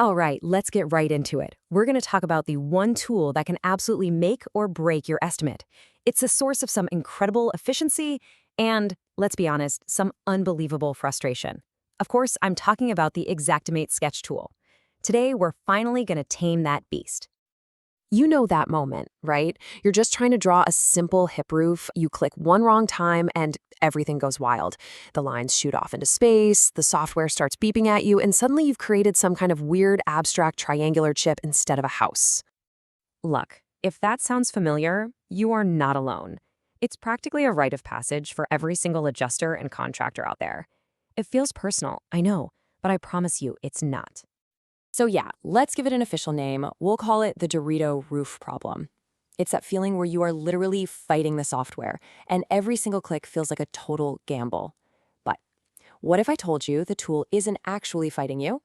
All right, let's get right into it. We're going to talk about the one tool that can absolutely make or break your estimate. It's a source of some incredible efficiency and, let's be honest, some unbelievable frustration. Of course, I'm talking about the Xactimate sketch tool. Today, we're finally going to tame that beast. You know that moment, right? You're just trying to draw a simple hip roof, you click one wrong time, and everything goes wild. The lines shoot off into space, the software starts beeping at you, and suddenly you've created some kind of weird, abstract triangular chip instead of a house. Look, if that sounds familiar, you are not alone. It's practically a rite of passage for every single adjuster and contractor out there. It feels personal, I know, but I promise you it's not. So yeah, let's give it an official name. We'll call it the Dorito roof problem. It's that feeling where you are literally fighting the software, and every single click feels like a total gamble. But what if I told you the tool isn't actually fighting you?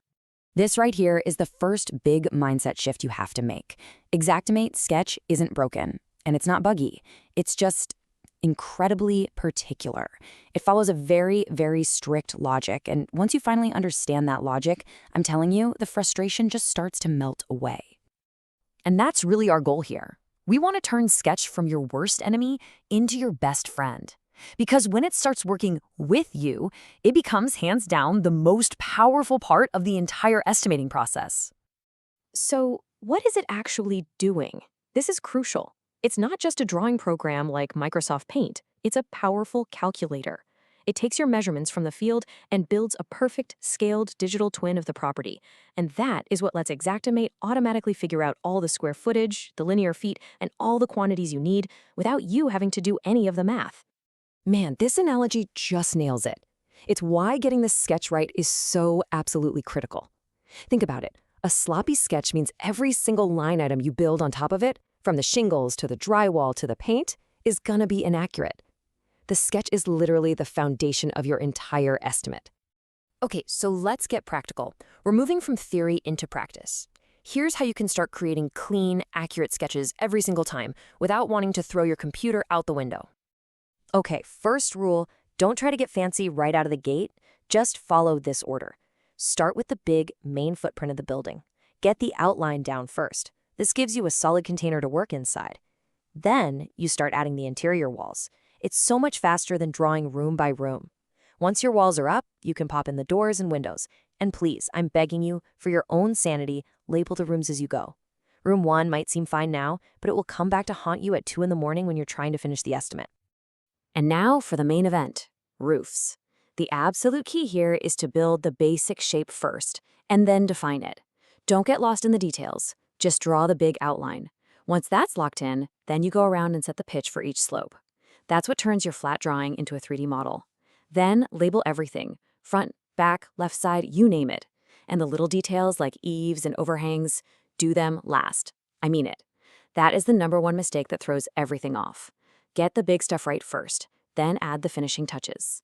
This right here is the first big mindset shift you have to make. Xactimate Sketch isn't broken, and it's not buggy. It's just incredibly particular. It follows a very, very strict logic, and once you finally understand that logic, I'm telling you, the frustration just starts to melt away. And that's really our goal here. We want to turn Sketch from your worst enemy into your best friend. Because when it starts working with you, it becomes hands down the most powerful part of the entire estimating process. So, what is it actually doing? This is crucial. It's not just a drawing program like Microsoft Paint. It's a powerful calculator. It takes your measurements from the field and builds a perfect, scaled digital twin of the property. And that is what lets Xactimate automatically figure out all the square footage, the linear feet, and all the quantities you need without you having to do any of the math. Man, this analogy just nails it. It's why getting this sketch right is so absolutely critical. Think about it. A sloppy sketch means every single line item you build on top of it, from the shingles to the drywall to the paint, is gonna be inaccurate. The sketch is literally the foundation of your entire estimate. Okay, so let's get practical. We're moving from theory into practice. Here's how you can start creating clean, accurate sketches every single time without wanting to throw your computer out the window. Okay, first rule, don't try to get fancy right out of the gate. Just follow this order. Start with the big main footprint of the building. Get the outline down first. This gives you a solid container to work inside. Then you start adding the interior walls. It's so much faster than drawing room by room. Once your walls are up, you can pop in the doors and windows. And please, I'm begging you, for your own sanity, label the rooms as you go. Room 1 might seem fine now, but it will come back to haunt you at 2 in the morning when you're trying to finish the estimate. And now for the main event, roofs. The absolute key here is to build the basic shape first, and then define it. Don't get lost in the details. Just draw the big outline. Once that's locked in, then you go around and set the pitch for each slope. That's what turns your flat drawing into a 3D model. Then label everything, front, back, left side, you name it. And the little details like eaves and overhangs, do them last. I mean it. That is the #1 mistake that throws everything off. Get the big stuff right first, then add the finishing touches.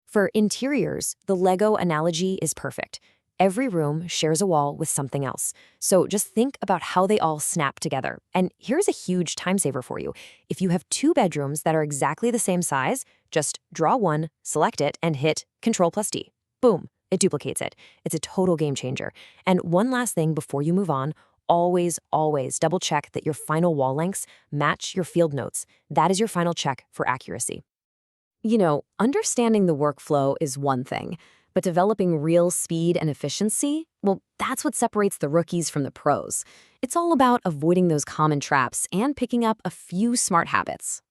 For interiors, the Lego analogy is perfect. Every room shares a wall with something else. So just think about how they all snap together. And here's a huge time saver for you. If you have 2 bedrooms that are exactly the same size, just draw one, select it, and hit Ctrl+D. Boom, it duplicates it. It's a total game changer. And one last thing before you move on, always, always double check that your final wall lengths match your field notes. That is your final check for accuracy. You know, understanding the workflow is one thing. But developing real speed and efficiency, well, that's what separates the rookies from the pros. It's all about avoiding those common traps and picking up a few smart habits.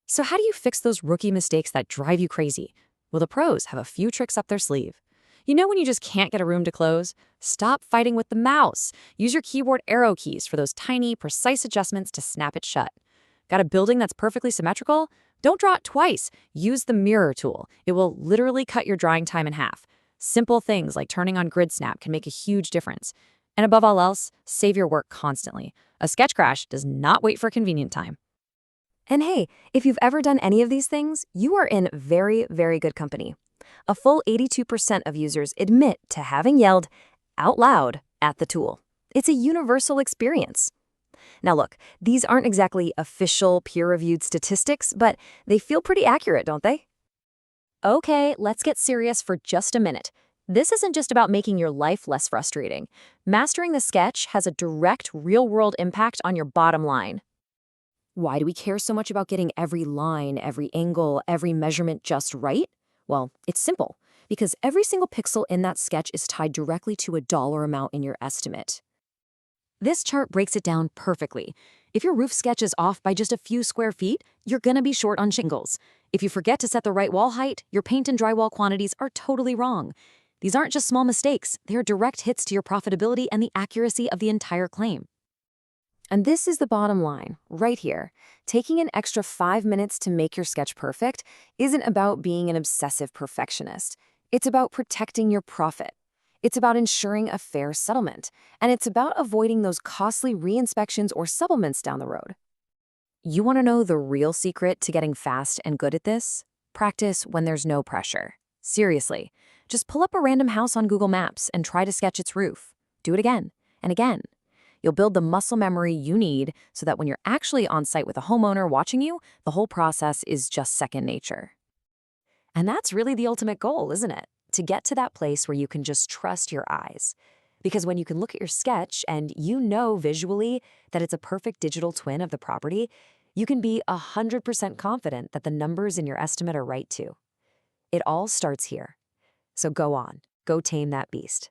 So how do you fix those rookie mistakes that drive you crazy? Well, the pros have a few tricks up their sleeve. You know when you just can't get a room to close? Stop fighting with the mouse. Use your keyboard arrow keys for those tiny, precise adjustments to snap it shut. Got a building that's perfectly symmetrical? Don't draw it twice. Use the mirror tool. It will literally cut your drawing time in half. Simple things like turning on grid snap can make a huge difference. And above all else, save your work constantly. A sketch crash does not wait for convenient time. And hey, if you've ever done any of these things, you are in very, very good company. A full 82% of users admit to having yelled out loud at the tool. It's a universal experience. Now look, these aren't exactly official peer-reviewed statistics, but they feel pretty accurate, don't they? Okay, let's get serious for just a minute. This isn't just about making your life less frustrating. Mastering the sketch has a direct, real-world impact on your bottom line. Why do we care so much about getting every line, every angle, every measurement just right? Well, it's simple, because every single pixel in that sketch is tied directly to a dollar amount in your estimate. This chart breaks it down perfectly. If your roof sketch is off by just a few square feet, you're gonna be short on shingles. If you forget to set the right wall height, your paint and drywall quantities are totally wrong. These aren't just small mistakes, they are direct hits to your profitability and the accuracy of the entire claim. And this is the bottom line, right here. Taking an extra 5 minutes to make your sketch perfect isn't about being an obsessive perfectionist. It's about protecting your profit. It's about ensuring a fair settlement. And it's about avoiding those costly re-inspections or supplements down the road. You want to know the real secret to getting fast and good at this? Practice when there's no pressure. Seriously, just pull up a random house on Google Maps and try to sketch its roof. Do it again and again. You'll build the muscle memory you need so that when you're actually on site with a homeowner watching you, the whole process is just second nature. And that's really the ultimate goal, isn't it? To get to that place where you can just trust your eyes. Because when you can look at your sketch and you know visually that it's a perfect digital twin of the property, you can be 100% confident that the numbers in your estimate are right too. It all starts here. So go on, go tame that beast.